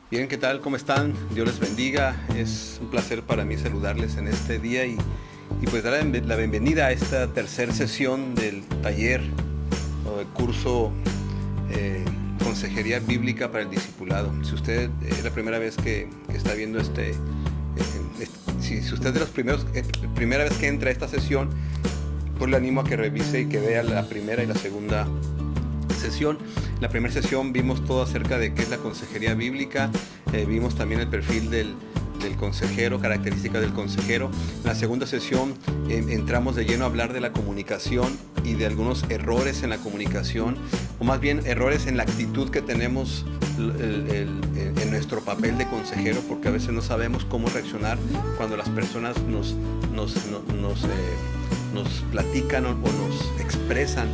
Bien, ¿qué tal? ¿Cómo están? Dios les bendiga. Es un placer para mí saludarles en este día y pues dar la bienvenida a esta tercera sesión del taller o del curso Consejería Bíblica para el Discipulado. Si usted es la primera vez que está viendo si usted es de los primeros, primera vez que entra a esta sesión, pues le animo a que revise y que vea la primera y la segunda sesión. En la primera sesión vimos todo acerca de qué es la consejería bíblica, vimos también el perfil del consejero, características del consejero. En la segunda sesión entramos de lleno a hablar de la comunicación y de algunos errores en la comunicación, o más bien errores en la actitud que tenemos en nuestro papel de consejero, porque a veces no sabemos cómo reaccionar cuando las personas nos platican o nos expresan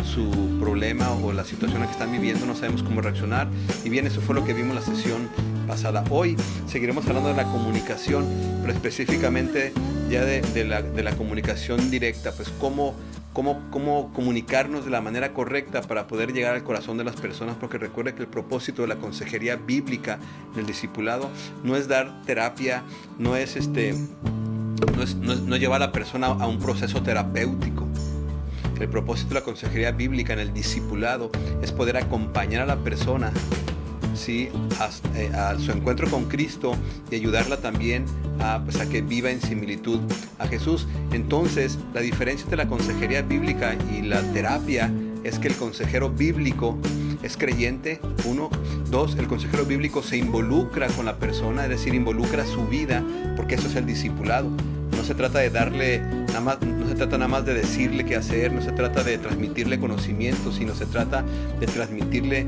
su problema o la situación en la que están viviendo. No sabemos cómo reaccionar, y bien, eso fue lo que vimos la sesión pasada. Hoy seguiremos hablando de la comunicación, pero específicamente ya de la comunicación directa, pues cómo comunicarnos de la manera correcta para poder llegar al corazón de las personas, porque recuerde que el propósito de la consejería bíblica del discipulado no es dar terapia, no es llevar a la persona a un proceso terapéutico. El propósito de la consejería bíblica en el discipulado es poder acompañar a la persona, ¿sí?, a su encuentro con Cristo, y ayudarla también a que viva en similitud a Jesús. Entonces, la diferencia entre la consejería bíblica y la terapia es que el consejero bíblico es creyente, 1. 2, el consejero bíblico se involucra con la persona, es decir, involucra su vida, porque eso es el discipulado. No se trata de darle no se trata nada más de decirle qué hacer, no se trata de transmitirle conocimiento, sino se trata de transmitirle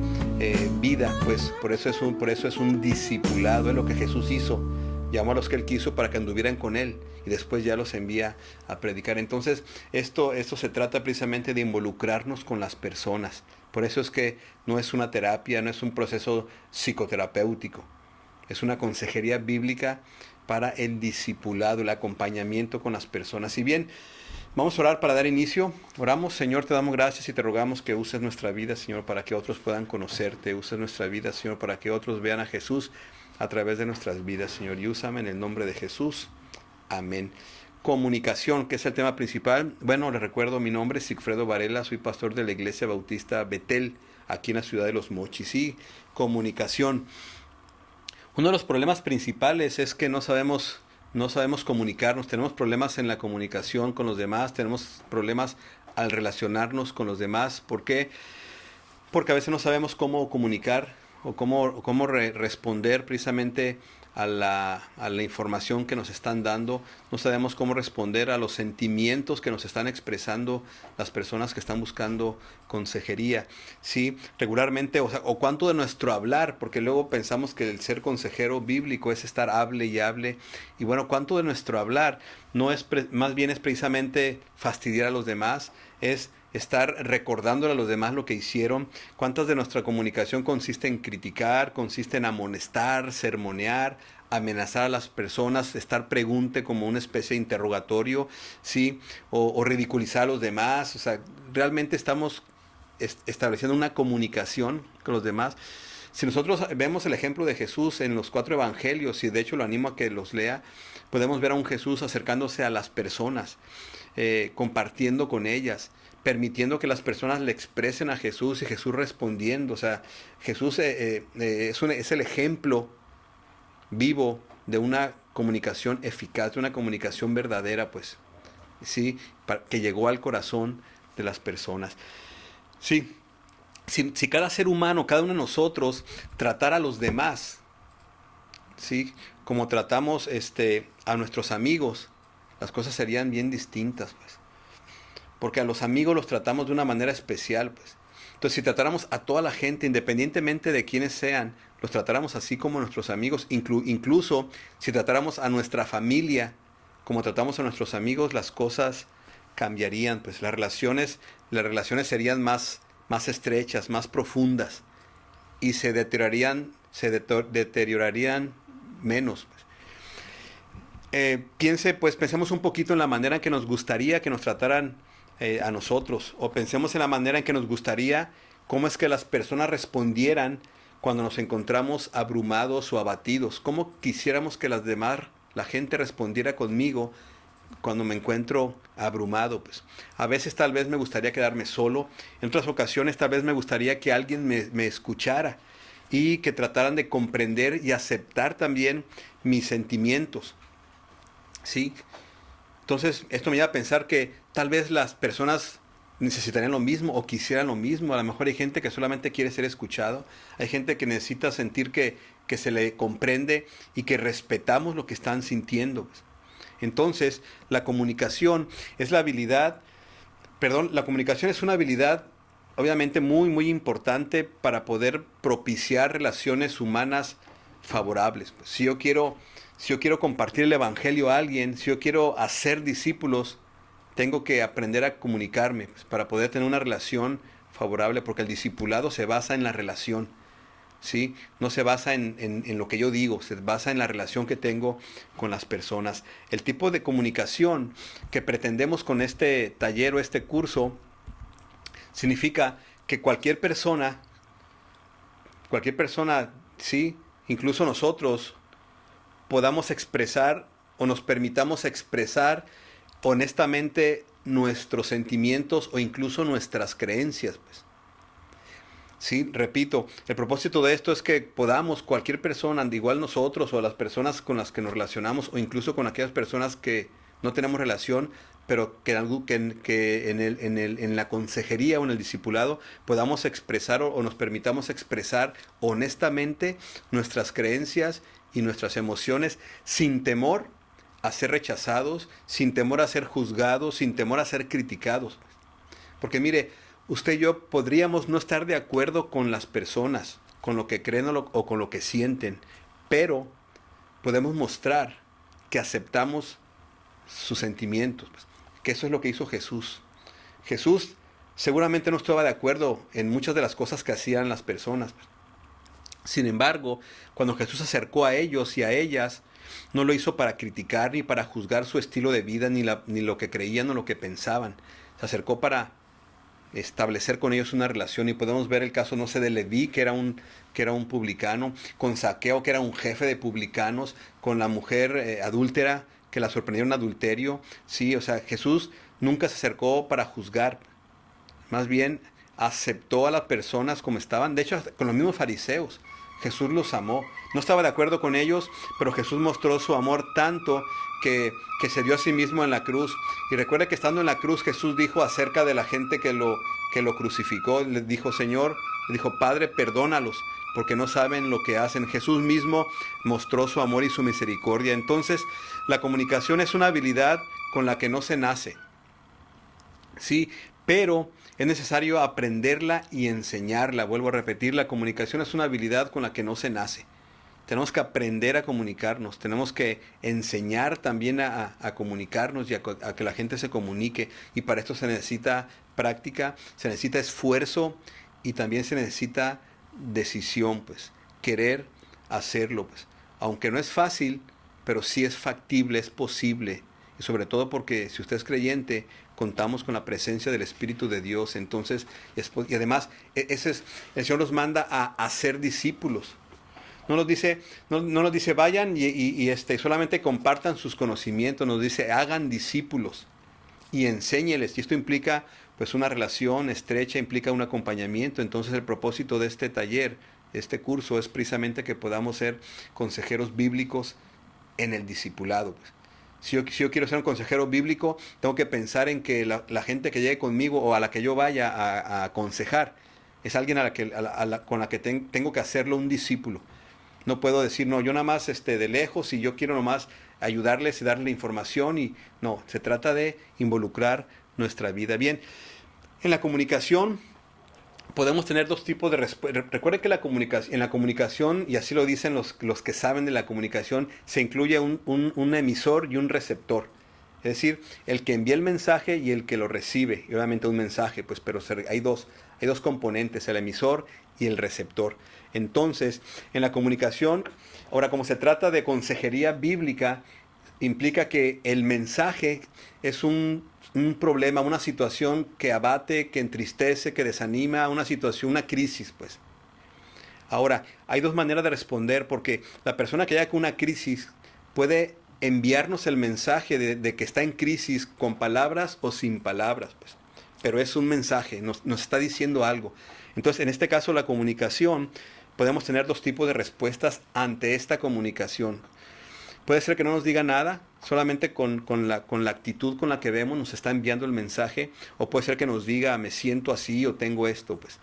vida. Pues por eso es un discipulado, es lo que Jesús hizo. Llamó a los que Él quiso para que anduvieran con Él, y después ya los envía a predicar. Entonces, esto se trata precisamente de involucrarnos con las personas. Por eso es que no es una terapia, no es un proceso psicoterapéutico. Es una consejería bíblica para el discipulado, el acompañamiento con las personas. Y bien, vamos a orar para dar inicio. Oramos. Señor, te damos gracias y te rogamos que uses nuestra vida, Señor, para que otros puedan conocerte. Uses nuestra vida, Señor, para que otros vean a Jesús a través de nuestras vidas, Señor. Y úsame en el nombre de Jesús. Amén. Comunicación, que es el tema principal. Bueno, les recuerdo, mi nombre es Sigfredo Varela, soy pastor de la Iglesia Bautista Betel, aquí en la ciudad de Los Mochis. Y comunicación. Uno de los problemas principales es que no sabemos comunicarnos. Tenemos problemas en la comunicación con los demás, tenemos problemas al relacionarnos con los demás. ¿Por qué? Porque a veces no sabemos cómo comunicar o cómo responder precisamente a la información que nos están dando. No sabemos cómo responder a los sentimientos que nos están expresando las personas que están buscando consejería, ¿sí? Regularmente, o cuánto de nuestro hablar, porque luego pensamos que el ser consejero bíblico es estar hable y hable, y bueno, cuánto de nuestro hablar no es más bien es precisamente fastidiar a los demás, es estar recordándole a los demás lo que hicieron. ¿Cuántas de nuestra comunicación consiste en criticar, consiste en amonestar, sermonear, amenazar a las personas, estar pregunte como una especie de interrogatorio, ¿sí? O ridiculizar a los demás? O sea, realmente estamos estableciendo una comunicación con los demás. Si nosotros vemos el ejemplo de Jesús en los 4 evangelios, y de hecho lo animo a que los lea, podemos ver a un Jesús acercándose a las personas, compartiendo con ellas, permitiendo que las personas le expresen a Jesús, y Jesús respondiendo. O sea, Jesús es el ejemplo vivo de una comunicación eficaz, de una comunicación verdadera, pues, sí, que llegó al corazón de las personas. Sí, si cada ser humano, cada uno de nosotros, tratara a los demás, sí, como tratamos a nuestros amigos, las cosas serían bien distintas, pues. Porque a los amigos los tratamos de una manera especial, pues. Entonces, si tratáramos a toda la gente, independientemente de quiénes sean, los tratáramos así como nuestros amigos, incluso si tratáramos a nuestra familia como tratamos a nuestros amigos, las cosas cambiarían, pues las relaciones serían más estrechas, más profundas, y se deteriorarían menos, pues. Pensemos un poquito en la manera en que nos gustaría que nos trataran a nosotros, o pensemos en la manera en que nos gustaría cómo es que las personas respondieran cuando nos encontramos abrumados o abatidos? ¿Cómo quisiéramos que la gente respondiera conmigo cuando me encuentro abrumado? Pues a veces tal vez me gustaría quedarme solo, en otras ocasiones tal vez me gustaría que alguien me escuchara y que trataran de comprender y aceptar también mis sentimientos. ¿Sí? Entonces esto me lleva a pensar que tal vez las personas necesitarían lo mismo o quisieran lo mismo. A lo mejor hay gente que solamente quiere ser escuchado, hay gente que necesita sentir que se le comprende y que respetamos lo que están sintiendo. Entonces, la comunicación es una habilidad obviamente muy, muy importante para poder propiciar relaciones humanas favorables. Si yo quiero compartir el evangelio a alguien, si yo quiero hacer discípulos, tengo que aprender a comunicarme para poder tener una relación favorable, porque el discipulado se basa en la relación. ¿Sí? No se basa en lo que yo digo, se basa en la relación que tengo con las personas. El tipo de comunicación que pretendemos con este taller o este curso significa que cualquier persona, ¿sí? Incluso nosotros, podamos expresar o nos permitamos expresar honestamente nuestros sentimientos o incluso nuestras creencias, pues. Sí, repito, el propósito de esto es que podamos, cualquier persona, igual nosotros o las personas con las que nos relacionamos o incluso con aquellas personas que no tenemos relación, pero que en la consejería o en el discipulado podamos expresar o nos permitamos expresar honestamente nuestras creencias y nuestras emociones sin temor a ser rechazados, sin temor a ser juzgados, sin temor a ser criticados. Porque mire, usted y yo podríamos no estar de acuerdo con las personas, con lo que creen o con lo que sienten, pero podemos mostrar que aceptamos sus sentimientos, que eso es lo que hizo Jesús. Jesús seguramente no estaba de acuerdo en muchas de las cosas que hacían las personas. Sin embargo, cuando Jesús se acercó a ellos y a ellas, no lo hizo para criticar ni para juzgar su estilo de vida, ni lo que creían o lo que pensaban. Se acercó para establecer con ellos una relación, y podemos ver el caso, no sé, de Leví, que era un publicano, con Zaqueo, que era un jefe de publicanos, con la mujer adúltera, que la sorprendió en adulterio. Sí, o sea, Jesús nunca se acercó para juzgar, más bien aceptó a las personas como estaban. De hecho, con los mismos fariseos, Jesús los amó. No estaba de acuerdo con ellos, pero Jesús mostró su amor tanto que se dio a sí mismo en la cruz. Y recuerda que estando en la cruz, Jesús dijo acerca de la gente que lo crucificó, le dijo, Señor, le dijo, Padre, perdónalos, porque no saben lo que hacen. Jesús mismo mostró su amor y su misericordia. Entonces, la comunicación es una habilidad con la que no se nace. Sí, pero es necesario aprenderla y enseñarla. Vuelvo a repetir, la comunicación es una habilidad con la que no se nace. Tenemos que aprender a comunicarnos, tenemos que enseñar también a comunicarnos y a que la gente se comunique. Y para esto se necesita práctica, se necesita esfuerzo y también se necesita decisión, pues, querer hacerlo, pues. Aunque no es fácil, pero sí es factible, es posible. Y sobre todo porque si usted es creyente, contamos con la presencia del Espíritu de Dios. Entonces, y además, el Señor nos manda a hacer discípulos. No nos dice vayan y solamente compartan sus conocimientos. Nos dice hagan discípulos y enséñeles. Y esto implica pues una relación estrecha, implica un acompañamiento. Entonces el propósito de este taller, este curso, es precisamente que podamos ser consejeros bíblicos en el discipulado. Pues. Si yo quiero ser un consejero bíblico, tengo que pensar en que la gente que llegue conmigo o a la que yo vaya a aconsejar es alguien con la que tengo que hacerlo un discípulo. No puedo decir, no, yo nada más de lejos y yo quiero nomás ayudarles y darle información. Y no, se trata de involucrar nuestra vida. Bien, en la comunicación podemos tener dos tipos de respuestas. Recuerden que en la comunicación, y así lo dicen los que saben de la comunicación, se incluye un emisor y un receptor. Es decir, el que envía el mensaje y el que lo recibe. Y obviamente un mensaje, pues, pero hay dos componentes, el emisor y el receptor. Entonces, en la comunicación, ahora como se trata de consejería bíblica, implica que el mensaje es un problema, una situación que abate, que entristece, que desanima, una situación, una crisis, pues. Ahora, hay dos maneras de responder, porque la persona que llega con una crisis puede enviarnos el mensaje de que está en crisis con palabras o sin palabras, pues. Pero es un mensaje, nos está diciendo algo. Entonces, en este caso, la comunicación, podemos tener dos tipos de respuestas ante esta comunicación. Puede ser que no nos diga nada, solamente con la actitud con la que vemos nos está enviando el mensaje, o puede ser que nos diga, me siento así o tengo esto, pues.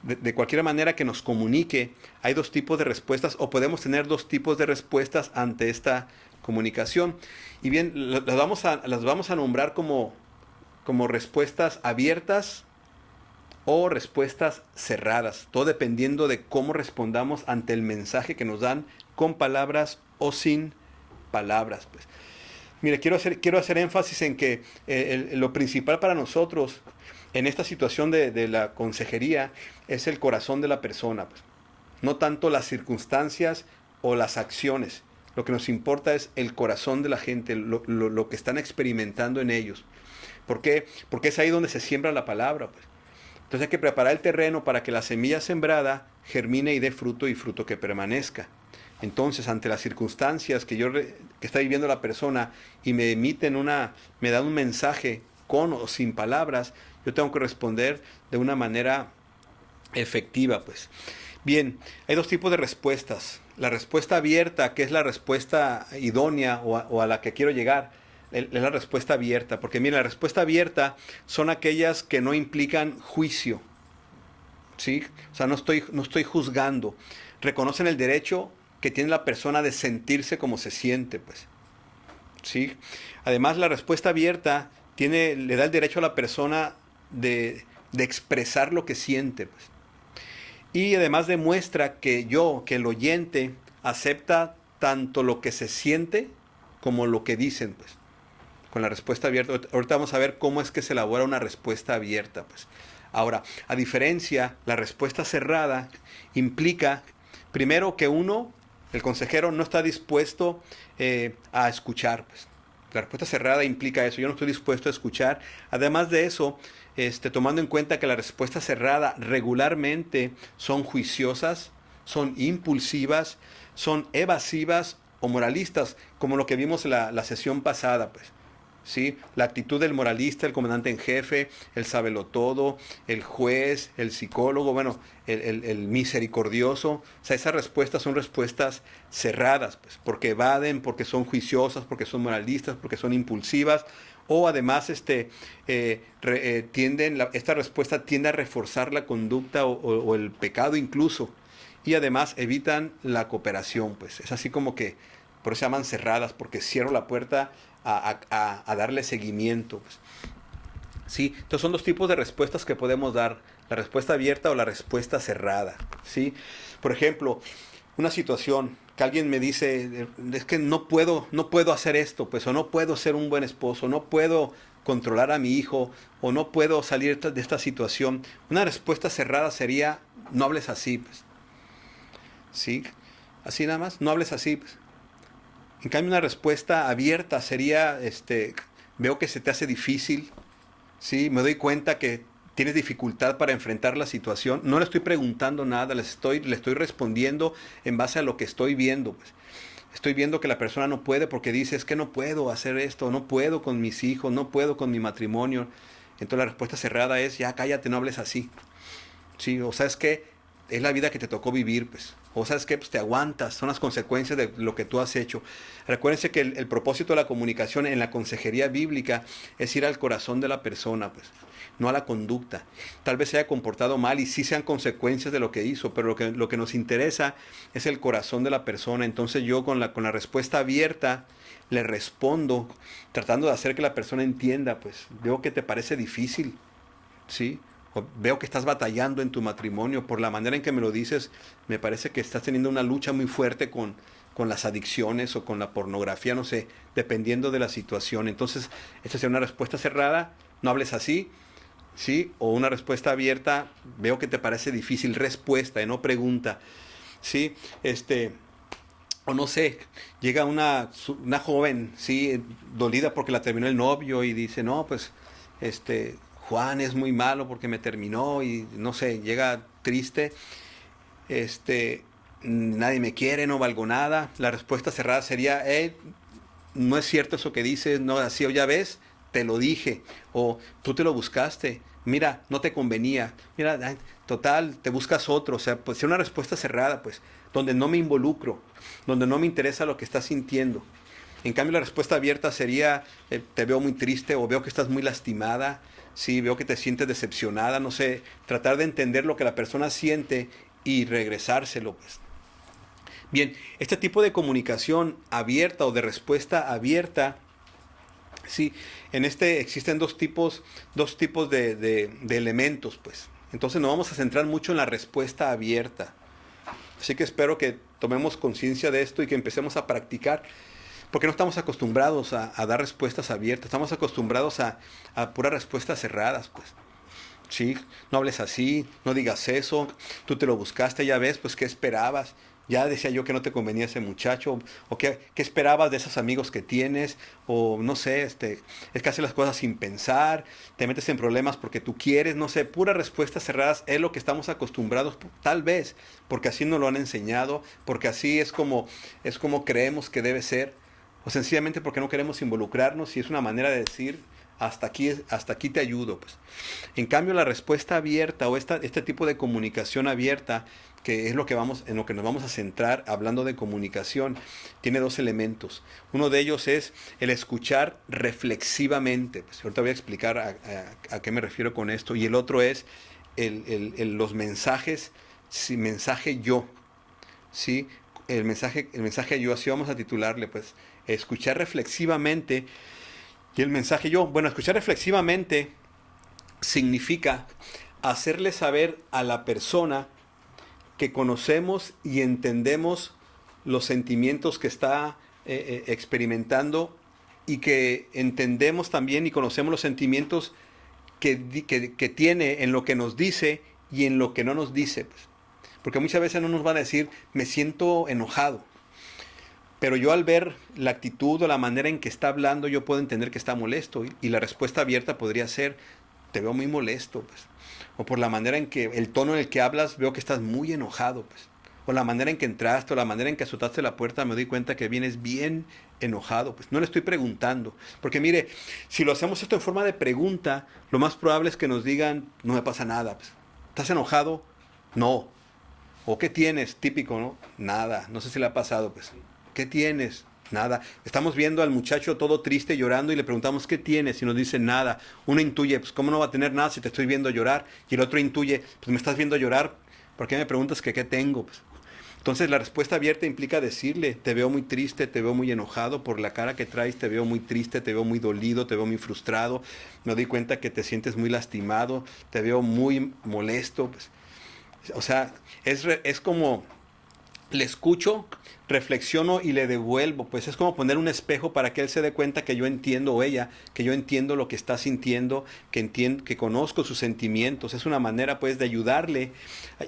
De cualquier manera que nos comunique, hay dos tipos de respuestas, o podemos tener dos tipos de respuestas ante esta comunicación. Y bien, las vamos a nombrar como respuestas abiertas o respuestas cerradas, todo dependiendo de cómo respondamos ante el mensaje que nos dan con palabras o sin palabras, pues. Mire, quiero hacer énfasis en que lo principal para nosotros en esta situación de la consejería es el corazón de la persona, pues. No tanto las circunstancias o las acciones. Lo que nos importa es el corazón de la gente, lo que están experimentando en ellos. ¿Por qué? Porque es ahí donde se siembra la palabra, pues. Entonces hay que preparar el terreno para que la semilla sembrada germine y dé fruto, y fruto que permanezca. Entonces, ante las circunstancias que está viviendo la persona y me dan un mensaje con o sin palabras, yo tengo que responder de una manera efectiva, pues. Bien, hay dos tipos de respuestas. La respuesta abierta, que es la respuesta idónea o a la que quiero llegar, es la respuesta abierta. Porque mira, la respuesta abierta son aquellas que no implican juicio, ¿sí? O sea, no estoy juzgando. Reconocen el derecho que tiene la persona de sentirse como se siente, pues. ¿Sí? Además, la respuesta abierta le da el derecho a la persona de expresar lo que siente, pues. Y además demuestra que el oyente, acepta tanto lo que se siente como lo que dicen, pues. Con la respuesta abierta. Ahorita vamos a ver cómo es que se elabora una respuesta abierta, pues. Ahora, a diferencia, la respuesta cerrada implica, primero, que el consejero, no está dispuesto a escuchar, pues. La respuesta cerrada implica eso, yo no estoy dispuesto a escuchar. Además de eso, tomando en cuenta que la respuesta cerrada regularmente son juiciosas, son impulsivas, son evasivas o moralistas, como lo que vimos en la sesión pasada, pues. ¿Sí? La actitud del moralista, el comandante en jefe, el sabelotodo, el juez, el psicólogo, bueno, el misericordioso. O sea, esas respuestas son respuestas cerradas, pues, porque evaden, porque son juiciosas, porque son moralistas, porque son impulsivas, o además esta respuesta tiende a reforzar la conducta o el pecado incluso, y además evitan la cooperación, pues. Es así como que, por eso se llaman cerradas, porque cierro la puerta a darle seguimiento, pues. ¿Sí? Entonces son dos tipos de respuestas que podemos dar: la respuesta abierta o la respuesta cerrada, ¿sí? Por ejemplo, una situación que alguien me dice, es que no puedo hacer esto, pues, o no puedo ser un buen esposo, no puedo controlar a mi hijo, o no puedo salir de esta situación. Una respuesta cerrada sería: no hables así, pues. ¿Sí? Así nada más, no hables así, pues. En cambio, una respuesta abierta sería, veo que se te hace difícil, ¿sí? Me doy cuenta que tienes dificultad para enfrentar la situación. No le estoy preguntando nada, le estoy respondiendo en base a lo que estoy viendo, pues. Estoy viendo que la persona no puede porque dice, es que no puedo hacer esto, no puedo con mis hijos, no puedo con mi matrimonio. Entonces la respuesta cerrada es: ya cállate, no hables así. ¿Sí? O sea, es que es la vida que te tocó vivir, pues. O sabes que, pues, te aguantas, son las consecuencias de lo que tú has hecho. Recuérdense que el propósito de la comunicación en la consejería bíblica es ir al corazón de la persona, pues, no a la conducta. Tal vez se haya comportado mal y sí sean consecuencias de lo que hizo, pero lo que nos interesa es el corazón de la persona. Entonces yo con la respuesta abierta le respondo, tratando de hacer que la persona entienda, pues, veo que te parece difícil, ¿sí? Veo que estás batallando en tu matrimonio. Por la manera en que me lo dices, me parece que estás teniendo una lucha muy fuerte con las adicciones o con la pornografía, no sé, dependiendo de la situación. Entonces, esta sería una respuesta cerrada: no hables así, ¿sí? O una respuesta abierta: veo que te parece difícil, respuesta, no pregunta, ¿sí? O no sé, llega una joven, ¿sí? Dolida porque la terminó el novio y dice, no, pues, Juan es muy malo porque me terminó, y no sé, llega triste. nadie me quiere, no valgo nada. La respuesta cerrada sería, no es cierto eso que dices, no, así, o ya ves, te lo dije, o tú te lo buscaste, mira, no te convenía, mira, total, te buscas otro. O sea, pues ser una respuesta cerrada, pues, donde no me involucro, donde no me interesa lo que estás sintiendo. En cambio, la respuesta abierta sería, te veo muy triste, o veo que estás muy lastimada, sí, veo que te sientes decepcionada, no sé, tratar de entender lo que la persona siente y regresárselo, pues. Bien, este tipo de comunicación abierta o de respuesta abierta, sí, existen dos tipos de elementos, pues. Entonces nos vamos a centrar mucho en la respuesta abierta. Así que espero que tomemos conciencia de esto y que empecemos a practicar, porque no estamos acostumbrados a dar respuestas abiertas, estamos acostumbrados a puras respuestas cerradas, pues. Sí, no hables así, no digas eso, tú te lo buscaste, ya ves, pues, ¿qué esperabas? Ya decía yo que no te convenía ese muchacho, o qué esperabas de esos amigos que tienes, o no sé, es que haces las cosas sin pensar, te metes en problemas porque tú quieres, no sé, puras respuestas cerradas es lo que estamos acostumbrados, tal vez, porque así nos lo han enseñado, porque así es como creemos que debe ser, o sencillamente porque no queremos involucrarnos y es una manera de decir, hasta aquí te ayudo, pues. En cambio, la respuesta abierta o este tipo de comunicación abierta, que es en lo que nos vamos a centrar hablando de comunicación, tiene dos elementos. Uno de ellos es el escuchar reflexivamente. Pues ahorita voy a explicar a qué me refiero con esto. Y el otro es los mensajes, mensaje yo, ¿sí? El mensaje yo, así vamos a titularle, pues, escuchar reflexivamente. Y el mensaje yo, bueno, escuchar reflexivamente significa hacerle saber a la persona que conocemos y entendemos los sentimientos que está experimentando y que entendemos también y conocemos los sentimientos que tiene en lo que nos dice y en lo que no nos dice. Pues. Porque muchas veces no nos van a decir, me siento enojado. Pero yo al ver la actitud o la manera en que está hablando, yo puedo entender que está molesto. Y la respuesta abierta podría ser, te veo muy molesto, pues. O por la manera en que, el tono en el que hablas, veo que estás muy enojado, pues. O la manera en que entraste, o la manera en que azotaste la puerta, me doy cuenta que vienes bien enojado, pues. No le estoy preguntando. Porque mire, si lo hacemos esto en forma de pregunta, lo más probable es que nos digan, no me pasa nada, pues. ¿Estás enojado? No. ¿O qué tienes? Típico, ¿no? Nada. No sé si le ha pasado, pues. ¿Qué tienes? Nada. Estamos viendo al muchacho todo triste llorando y le preguntamos ¿qué tienes? Y nos dice nada. Uno intuye, pues ¿cómo no va a tener nada si te estoy viendo llorar? Y el otro intuye, pues me estás viendo llorar, ¿por qué me preguntas que qué tengo? Pues, entonces la respuesta abierta implica decirle, te veo muy triste, te veo muy enojado por la cara que traes, te veo muy triste, te veo muy dolido, te veo muy frustrado, me doy cuenta que te sientes muy lastimado, te veo muy molesto. Pues. O sea, es como le escucho, reflexiono y le devuelvo, pues es como poner un espejo para que él se dé cuenta que yo entiendo, o ella, que yo entiendo lo que está sintiendo, que conozco sus sentimientos. Es una manera pues de ayudarle,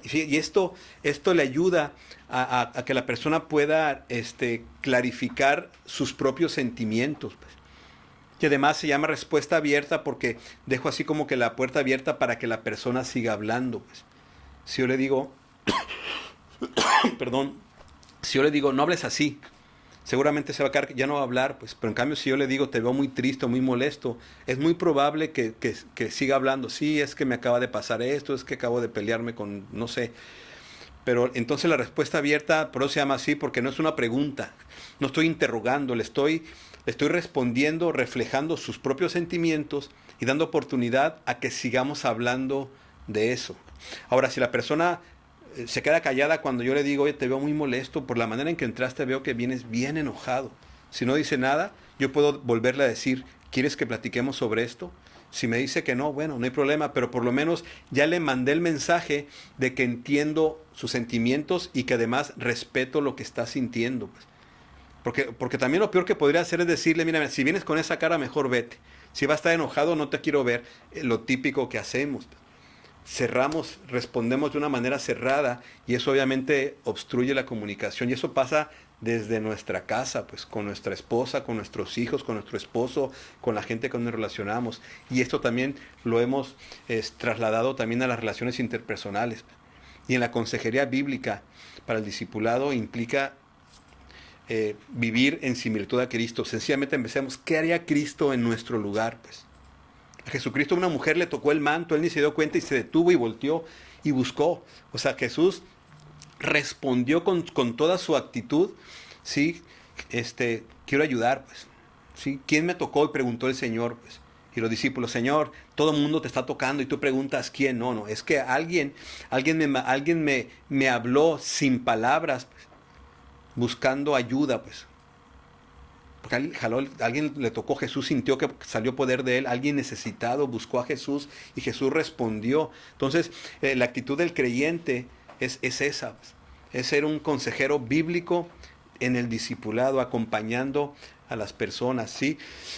y esto le ayuda a que la persona pueda clarificar sus propios sentimientos, pues. Y además se llama respuesta abierta porque dejo así como que la puerta abierta para que la persona siga hablando, pues. Si yo le digo perdón, si yo le digo, no hables así, seguramente se va a quedar, ya no va a hablar, pues, pero en cambio si yo le digo, te veo muy triste o muy molesto, es muy probable que siga hablando. Sí, es que me acaba de pasar esto, es que acabo de pelearme con, no sé. Pero entonces la respuesta abierta, por eso se llama así, porque no es una pregunta, no estoy interrogando, le estoy respondiendo, reflejando sus propios sentimientos y dando oportunidad a que sigamos hablando de eso. Ahora, si la persona se queda callada cuando yo le digo, oye, te veo muy molesto, por la manera en que entraste veo que vienes bien enojado. Si no dice nada, yo puedo volverle a decir, ¿quieres que platiquemos sobre esto? Si me dice que no, bueno, no hay problema, pero por lo menos ya le mandé el mensaje de que entiendo sus sentimientos y que además respeto lo que está sintiendo. Pues. Porque también lo peor que podría hacer es decirle, mira, si vienes con esa cara, mejor vete. Si va a estar enojado, no te quiero ver. Lo típico que hacemos. Cerramos, respondemos de una manera cerrada y eso obviamente obstruye la comunicación y eso pasa desde nuestra casa, pues con nuestra esposa, con nuestros hijos, con nuestro esposo, con la gente con la que nos relacionamos, y esto también lo hemos trasladado también a las relaciones interpersonales. Y en la consejería bíblica para el discipulado implica vivir en similitud a Cristo. Sencillamente empecemos, ¿qué haría Cristo en nuestro lugar? Pues a Jesucristo una mujer le tocó el manto, él ni se dio cuenta y se detuvo y volteó y buscó. O sea, Jesús respondió con toda su actitud, ¿sí? Quiero ayudar, pues. ¿Sí? ¿Quién me tocó? Y preguntó el Señor, pues. Y los discípulos, Señor, todo el mundo te está tocando y tú preguntas quién. No, es que alguien me habló sin palabras, pues, buscando ayuda, pues. Porque alguien le tocó, Jesús sintió que salió poder de él, alguien necesitado buscó a Jesús y Jesús respondió. Entonces, la actitud del creyente es esa, pues, es ser un consejero bíblico en el discipulado, acompañando a las personas, ¿sí?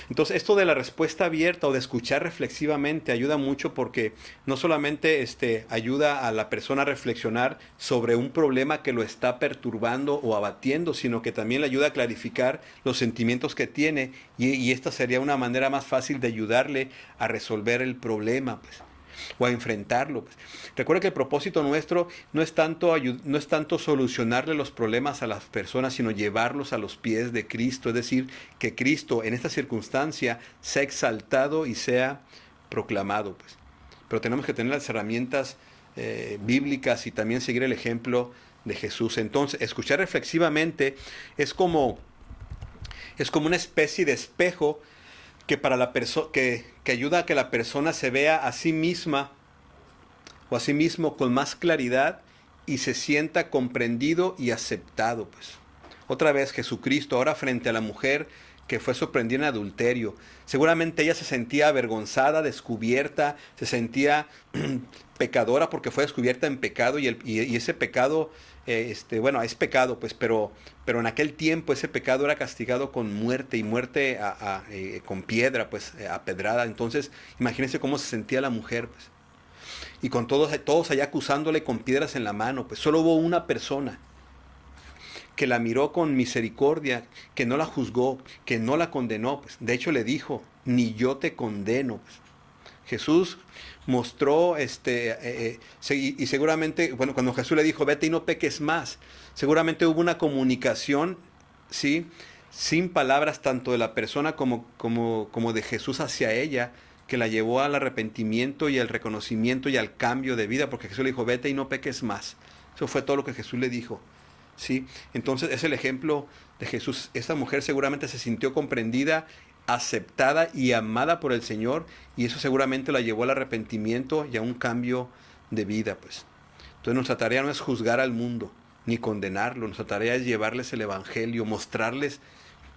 Entonces, esto de la respuesta abierta o de escuchar reflexivamente ayuda mucho porque no solamente ayuda a la persona a reflexionar sobre un problema que lo está perturbando o abatiendo, sino que también le ayuda a clarificar los sentimientos que tiene y esta sería una manera más fácil de ayudarle a resolver el problema, pues, o a enfrentarlo, pues. Recuerda que el propósito nuestro no es tanto solucionarle los problemas a las personas, sino llevarlos a los pies de Cristo. Es decir, que Cristo en esta circunstancia sea exaltado y sea proclamado, pues. Pero tenemos que tener las herramientas bíblicas y también seguir el ejemplo de Jesús. Entonces, escuchar reflexivamente es como una especie de espejo que para la que ayuda a que la persona se vea a sí misma o a sí mismo con más claridad y se sienta comprendido y aceptado, pues. Otra vez Jesucristo, ahora frente a la mujer que fue sorprendida en adulterio. Seguramente ella se sentía avergonzada, descubierta, se sentía pecadora porque fue descubierta en pecado y ese pecado, bueno, es pecado, pues, pero en aquel tiempo ese pecado era castigado con muerte y muerte con piedra, pues, apedrada. Entonces, imagínense cómo se sentía la mujer, pues. Y con todos allá acusándole con piedras en la mano, pues solo hubo una persona que la miró con misericordia, que no la juzgó, que no la condenó, pues. De hecho le dijo, ni yo te condeno, pues. Jesús mostró, y seguramente, bueno, cuando Jesús le dijo, vete y no peques más, seguramente hubo una comunicación, ¿sí? Sin palabras, tanto de la persona como de Jesús hacia ella, que la llevó al arrepentimiento y al reconocimiento y al cambio de vida, porque Jesús le dijo, vete y no peques más. Eso fue todo lo que Jesús le dijo, ¿sí? Entonces es el ejemplo de Jesús. Esta mujer seguramente se sintió comprendida, aceptada y amada por el Señor, y eso seguramente la llevó al arrepentimiento y a un cambio de vida, pues. Entonces nuestra tarea no es juzgar al mundo, ni condenarlo. Nuestra tarea es llevarles el Evangelio, mostrarles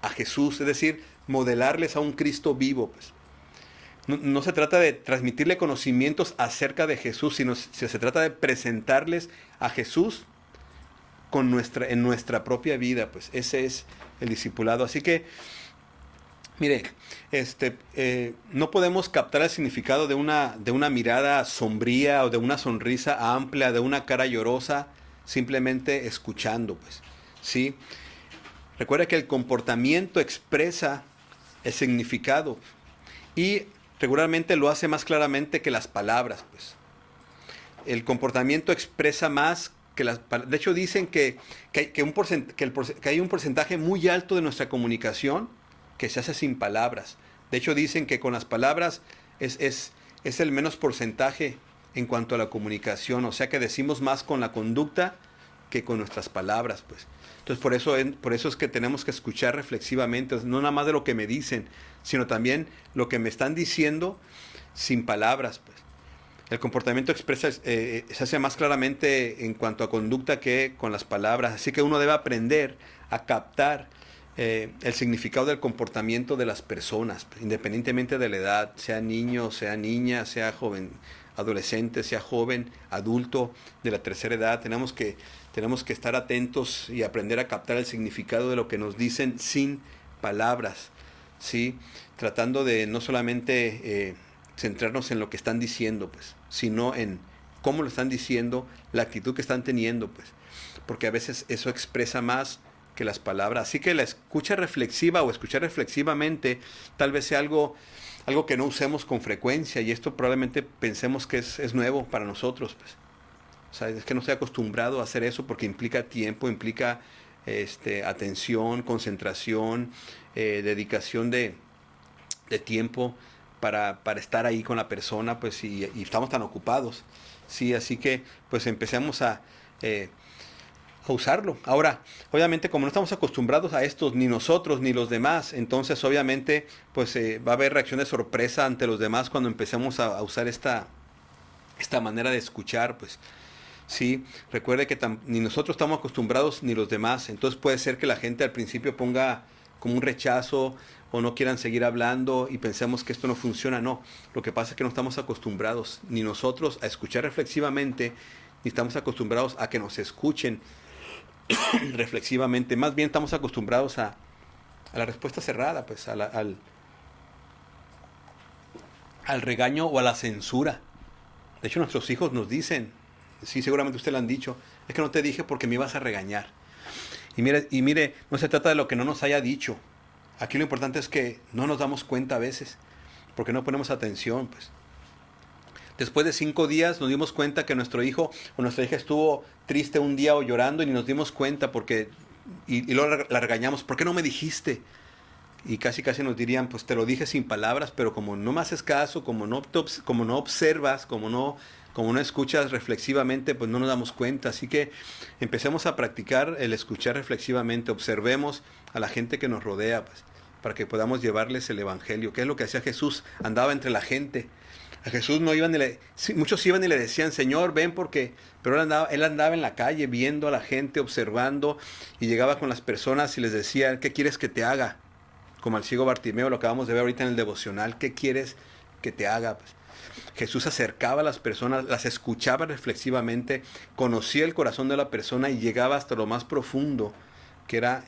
a Jesús, es decir, modelarles a un Cristo vivo, pues. No se trata de transmitirle conocimientos acerca de Jesús, sino se trata de presentarles a Jesús en nuestra propia vida, pues. Ese es el discipulado. Así que, mire, no podemos captar el significado de una mirada sombría o de una sonrisa amplia, de una cara llorosa, simplemente escuchando, pues, ¿sí? Recuerda que el comportamiento expresa el significado y regularmente lo hace más claramente que las palabras, pues. El comportamiento expresa más que las palabras. De hecho, dicen que hay un porcentaje muy alto de nuestra comunicación que se hace sin palabras. De hecho, dicen que con las palabras es el menos porcentaje en cuanto a la comunicación. O sea que decimos más con la conducta que con nuestras palabras, pues. Entonces, por eso es que tenemos que escuchar reflexivamente, no nada más de lo que me dicen, sino también lo que me están diciendo sin palabras, pues. El comportamiento expresa, se hace más claramente en cuanto a conducta que con las palabras. Así que uno debe aprender a captar el significado del comportamiento de las personas, independientemente de la edad, sea niño, sea niña, sea joven, adolescente, sea joven, adulto, de la tercera edad. Tenemos que estar atentos y aprender a captar el significado de lo que nos dicen sin palabras, ¿sí? Tratando de no solamente centrarnos en lo que están diciendo, pues, sino en cómo lo están diciendo, la actitud que están teniendo, pues, porque a veces eso expresa más que las palabras. Así que la escucha reflexiva o escuchar reflexivamente tal vez sea algo que no usemos con frecuencia, y esto probablemente pensemos que es nuevo para nosotros, pues. O sea, es que no estoy acostumbrado a hacer eso porque implica tiempo, implica atención, concentración, dedicación de tiempo para estar ahí con la persona, pues, y estamos tan ocupados. Sí, así que pues empecemos a usarlo. Ahora, obviamente, como no estamos acostumbrados a esto, ni nosotros ni los demás, entonces obviamente pues va a haber reacción de sorpresa ante los demás cuando empecemos a usar esta manera de escuchar, pues. Sí, recuerde que ni nosotros estamos acostumbrados ni los demás, entonces puede ser que la gente al principio ponga como un rechazo o no quieran seguir hablando y pensemos que esto no funciona. No, lo que pasa es que no estamos acostumbrados ni nosotros a escuchar reflexivamente, ni estamos acostumbrados a que nos escuchen reflexivamente. Más bien estamos acostumbrados a la respuesta cerrada, pues al regaño o a la censura. De hecho, nuestros hijos nos dicen, sí, seguramente usted lo han dicho, es que no te dije porque me ibas a regañar. Y mire, no se trata de lo que no nos haya dicho. Aquí lo importante es que no nos damos cuenta a veces, porque no ponemos atención, pues. Después de 5 días nos dimos cuenta que nuestro hijo o nuestra hija estuvo triste un día o llorando y ni nos dimos cuenta y luego la regañamos, ¿por qué no me dijiste? Y casi nos dirían, pues te lo dije sin palabras, pero como no me haces caso, como no observas, como no escuchas reflexivamente, pues no nos damos cuenta. Así que empecemos a practicar el escuchar reflexivamente, observemos a la gente que nos rodea, pues, para que podamos llevarles el evangelio. ¿Qué es lo que hacía Jesús? Andaba entre la gente. A Jesús no iban muchos iban y le decían, Señor, ven pero él andaba en la calle viendo a la gente, observando, y llegaba con las personas y les decía, ¿qué quieres que te haga? Como al ciego Bartimeo, lo acabamos de ver ahorita en el devocional, ¿qué quieres que te haga? Pues, Jesús acercaba a las personas, las escuchaba reflexivamente, conocía el corazón de la persona y llegaba hasta lo más profundo, que era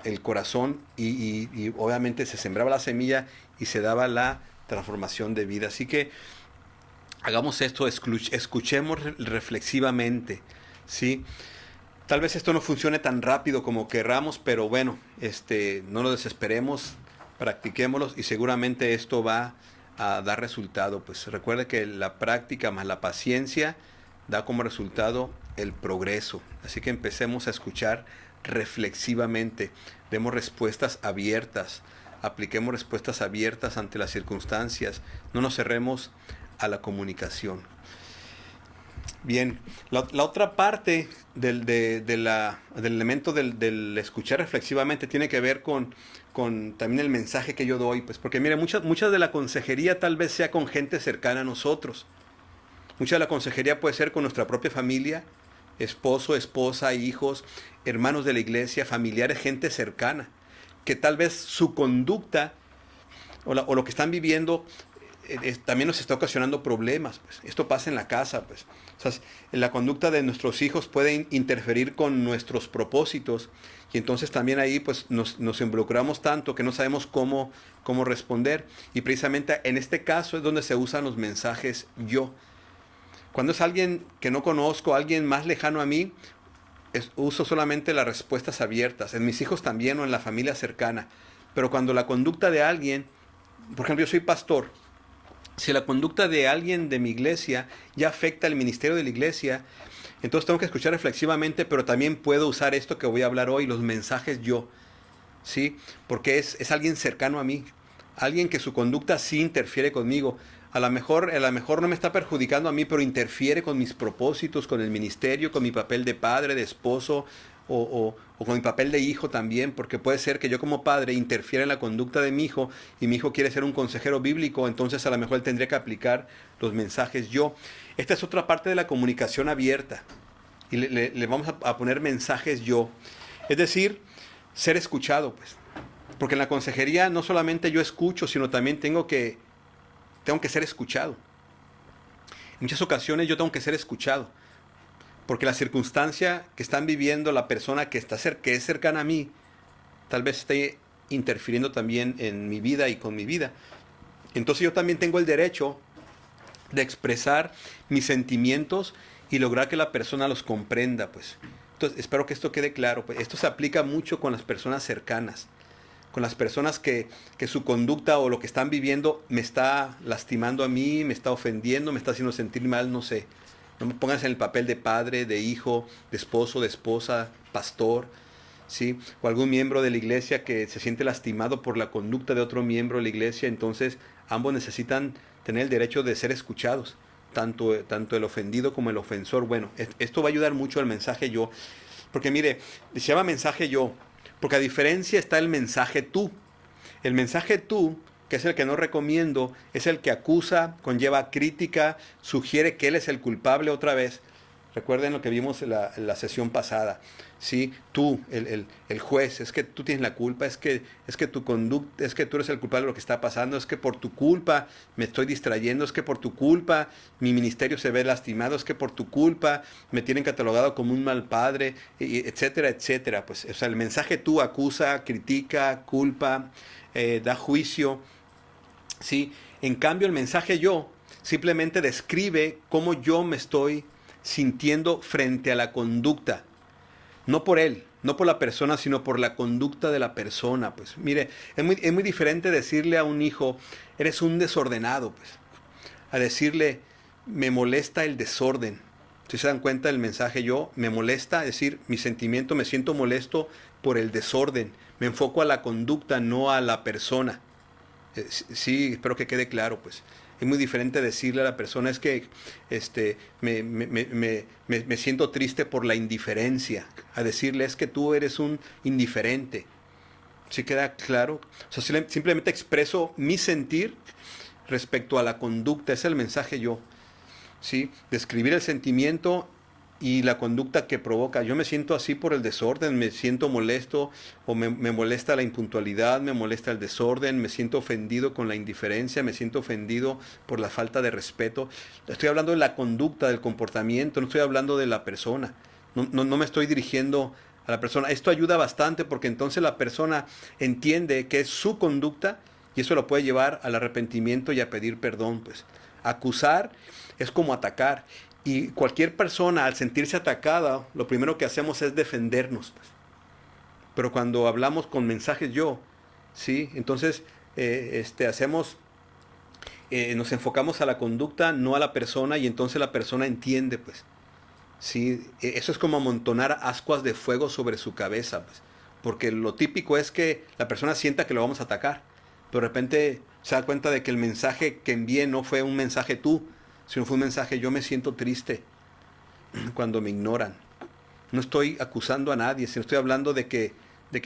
el corazón, y obviamente se sembraba la semilla y se daba la transformación de vida. Así que hagamos esto, escuchemos reflexivamente, ¿sí? Tal vez esto no funcione tan rápido como querramos, pero bueno, no nos desesperemos, practiquémoslo y seguramente esto va a dar resultado. Pues recuerde que la práctica más la paciencia da como resultado el progreso. Así que empecemos a escuchar reflexivamente, demos respuestas abiertas, apliquemos respuestas abiertas ante las circunstancias, no nos cerremos a la comunicación. Bien, la otra parte del elemento del escuchar reflexivamente tiene que ver con también el mensaje que yo doy, pues porque mire, mucha de la consejería tal vez sea con gente cercana a nosotros. Mucha de la consejería puede ser con nuestra propia familia, esposo, esposa, hijos, hermanos de la iglesia, familiares, gente cercana, que tal vez su conducta o lo que están viviendo también nos está ocasionando problemas. Pues. Esto pasa en la casa. Pues. O sea, la conducta de nuestros hijos puede interferir con nuestros propósitos y entonces también ahí pues, nos involucramos tanto que no sabemos cómo responder. Y precisamente en este caso es donde se usan los mensajes yo. Cuando es alguien que no conozco, alguien más lejano a mí, uso solamente las respuestas abiertas. En mis hijos también o en la familia cercana. Pero cuando la conducta de alguien, por ejemplo, yo soy pastor, si la conducta de alguien de mi iglesia ya afecta al ministerio de la iglesia, entonces tengo que escuchar reflexivamente, pero también puedo usar esto que voy a hablar hoy, los mensajes yo, ¿sí? Porque es alguien cercano a mí, alguien que su conducta sí interfiere conmigo. A lo mejor no me está perjudicando a mí, pero interfiere con mis propósitos, con el ministerio, con mi papel de padre, de esposo, o con mi papel de hijo también, porque puede ser que yo como padre interfiera en la conducta de mi hijo y mi hijo quiere ser un consejero bíblico, entonces a lo mejor él tendría que aplicar los mensajes yo. Esta es otra parte de la comunicación abierta y le vamos a poner mensajes yo. Es decir, ser escuchado, pues. Porque en la consejería no solamente yo escucho, sino también tengo que ser escuchado. En muchas ocasiones yo tengo que ser escuchado. Porque la circunstancia que están viviendo la persona que es cercana a mí, tal vez esté interfiriendo también en mi vida y con mi vida. Entonces yo también tengo el derecho de expresar mis sentimientos y lograr que la persona los comprenda, pues. Entonces espero que esto quede claro. Pues esto se aplica mucho con las personas cercanas, con las personas que su conducta o lo que están viviendo me está lastimando a mí, me está ofendiendo, me está haciendo sentir mal, no sé. No me pongas en el papel de padre, de hijo, de esposo, de esposa, pastor, ¿sí? O algún miembro de la iglesia que se siente lastimado por la conducta de otro miembro de la iglesia. Entonces ambos necesitan tener el derecho de ser escuchados, tanto el ofendido como el ofensor. Bueno, esto va a ayudar mucho al mensaje yo, porque mire, se llama mensaje yo, porque a diferencia está el mensaje tú. El mensaje tú, que es el que no recomiendo, es el que acusa, conlleva crítica, sugiere que él es el culpable otra vez. Recuerden lo que vimos en la sesión pasada. ¿Sí? Tú, el juez, es que tú tienes la culpa, es que tu conducta, es que tú eres el culpable de lo que está pasando, es que por tu culpa me estoy distrayendo, es que por tu culpa mi ministerio se ve lastimado, es que por tu culpa me tienen catalogado como un mal padre, etcétera, etcétera. Pues, o sea, el mensaje tú acusa, critica, culpa, da juicio. ¿Sí? En cambio, el mensaje yo simplemente describe cómo yo me estoy sintiendo frente a la conducta. No por él, no por la persona, sino por la conducta de la persona. Pues mire, es muy diferente decirle a un hijo, eres un desordenado, pues, a decirle, me molesta el desorden. Si se dan cuenta del mensaje yo, me molesta, es decir, mi sentimiento, me siento molesto por el desorden. Me enfoco a la conducta, no a la persona. Sí, espero que quede claro, pues. Es muy diferente decirle a la persona, es que me siento triste por la indiferencia, a decirle, es que tú eres un indiferente. ¿Sí queda claro? O sea, simplemente expreso mi sentir respecto a la conducta, ese es el mensaje yo. ¿Sí? Describir el sentimiento y la conducta que provoca. Yo me siento así por el desorden, me siento molesto o me molesta la impuntualidad, me molesta el desorden, me siento ofendido con la indiferencia, me siento ofendido por la falta de respeto. Estoy hablando de la conducta, del comportamiento, no estoy hablando de la persona. No me estoy dirigiendo a la persona. Esto ayuda bastante porque entonces la persona entiende que es su conducta y eso lo puede llevar al arrepentimiento y a pedir perdón. Pues acusar es como atacar. Y cualquier persona al sentirse atacada, lo primero que hacemos es defendernos. Pues. Pero cuando hablamos con mensajes yo, ¿sí? Entonces nos enfocamos a la conducta, no a la persona, y entonces la persona entiende, pues. ¿Sí? Eso es como amontonar ascuas de fuego sobre su cabeza, pues. Porque lo típico es que la persona sienta que lo vamos a atacar, pero de repente se da cuenta de que el mensaje que envié no fue un mensaje tú, sino fue un mensaje, yo me siento triste cuando me ignoran. No estoy acusando a nadie, sino estoy hablando de que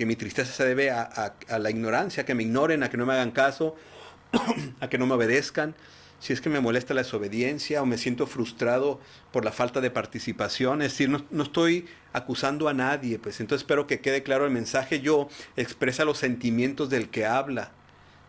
mi tristeza se debe a la ignorancia, a que me ignoren, a que no me hagan caso, a que no me obedezcan. Si es que me molesta la desobediencia o me siento frustrado por la falta de participación, es decir, no estoy acusando a nadie. Pues entonces espero que quede claro el mensaje yo expresa los sentimientos del que habla.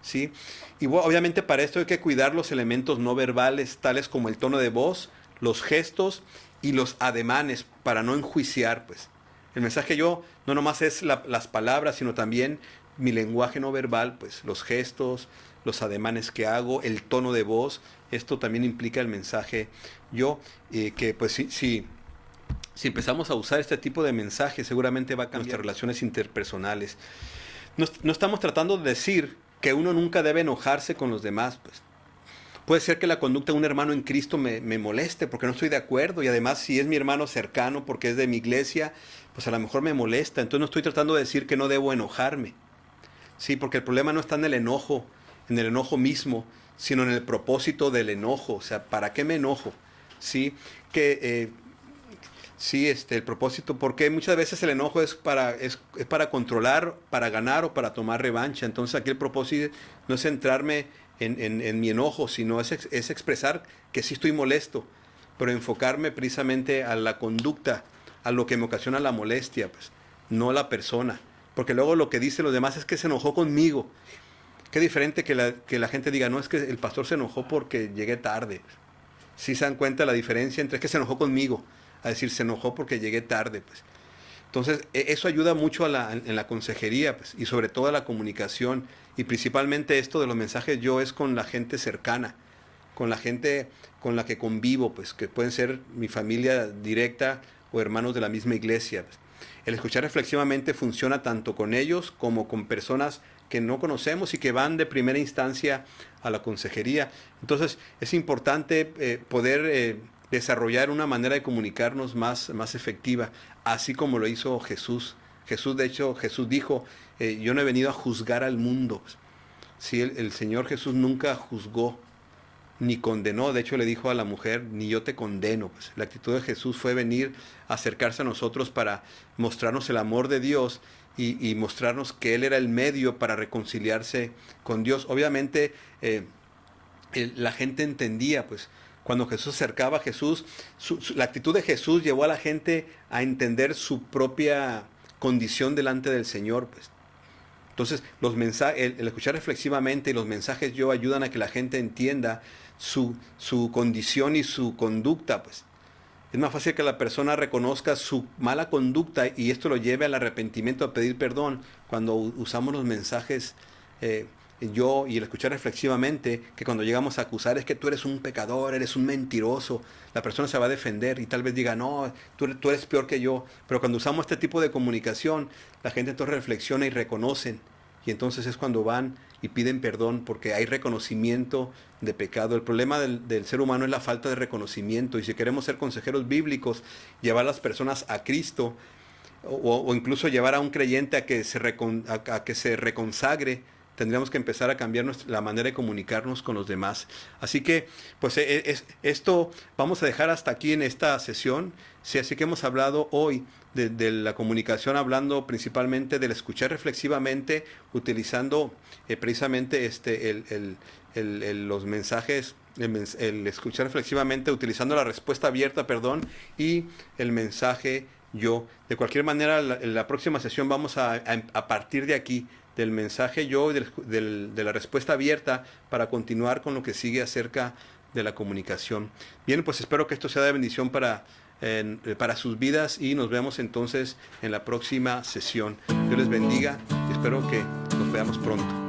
¿Sí? Y obviamente para esto hay que cuidar los elementos no verbales, tales como el tono de voz, los gestos y los ademanes, para no enjuiciar. Pues. El mensaje yo no nomás es las palabras, sino también mi lenguaje no verbal, pues los gestos, los ademanes que hago, el tono de voz. Esto también implica el mensaje yo, que pues si empezamos a usar este tipo de mensaje, seguramente va a cambiar nuestras relaciones interpersonales. No estamos tratando de decir que uno nunca debe enojarse con los demás, pues. Puede ser que la conducta de un hermano en Cristo me moleste porque no estoy de acuerdo, y además si es mi hermano cercano porque es de mi iglesia, pues a lo mejor me molesta. Entonces no estoy tratando de decir que no debo enojarme. Sí, porque el problema no está en el enojo mismo, sino en el propósito del enojo. O sea, ¿para qué me enojo? Sí, el propósito, porque muchas veces el enojo es para controlar, para ganar o para tomar revancha. Entonces aquí el propósito no es centrarme en mi enojo, sino es expresar que sí estoy molesto, pero enfocarme precisamente a la conducta, a lo que me ocasiona la molestia, pues, no la persona. Porque luego lo que dicen los demás es que se enojó conmigo. Qué diferente que la gente diga, no, es que el pastor se enojó porque llegué tarde. Sí se dan cuenta la diferencia entre es que se enojó conmigo, a decir se enojó porque llegué tarde, pues. Entonces, eso ayuda mucho en la consejería, pues, y sobre todo a la comunicación. Y principalmente esto de los mensajes yo es con la gente cercana, con la gente con la que convivo, pues, que pueden ser mi familia directa o hermanos de la misma iglesia. Pues. El escuchar reflexivamente funciona tanto con ellos como con personas que no conocemos y que van de primera instancia a la consejería. Entonces, es importante poder desarrollar una manera de comunicarnos más efectiva, así como lo hizo Jesús. De hecho, Jesús dijo, yo no he venido a juzgar al mundo. Sí, el Señor Jesús nunca juzgó ni condenó. De hecho, le dijo a la mujer, ni yo te condeno. Pues la actitud de Jesús fue venir a acercarse a nosotros para mostrarnos el amor de Dios y mostrarnos que Él era el medio para reconciliarse con Dios. Obviamente, la gente entendía, pues, cuando Jesús se acercaba a Jesús, la actitud de Jesús llevó a la gente a entender su propia condición delante del Señor, pues. Entonces, el escuchar reflexivamente y los mensajes yo ayudan a que la gente entienda su condición y su conducta, pues. Es más fácil que la persona reconozca su mala conducta y esto lo lleve al arrepentimiento, a pedir perdón, cuando usamos los mensajes yo y el escuchar reflexivamente, que cuando llegamos a acusar es que tú eres un pecador, eres un mentiroso. La persona se va a defender y tal vez diga, no, tú eres peor que yo. Pero cuando usamos este tipo de comunicación, la gente entonces reflexiona y reconocen. Y entonces es cuando van y piden perdón porque hay reconocimiento de pecado. El problema del ser humano es la falta de reconocimiento. Y si queremos ser consejeros bíblicos, llevar a las personas a Cristo o incluso llevar a un creyente a que se reconsagre, tendríamos que empezar a cambiar la manera de comunicarnos con los demás. Así que, pues, esto vamos a dejar hasta aquí en esta sesión. Sí, así que hemos hablado hoy de la comunicación, hablando principalmente del escuchar reflexivamente, utilizando precisamente los mensajes, el escuchar reflexivamente, utilizando la respuesta abierta, y el mensaje yo. De cualquier manera, la próxima sesión vamos a partir de aquí, del mensaje yo y de la respuesta abierta, para continuar con lo que sigue acerca de la comunicación. Bien, pues espero que esto sea de bendición para sus vidas y nos vemos entonces en la próxima sesión. Dios les bendiga y espero que nos veamos pronto.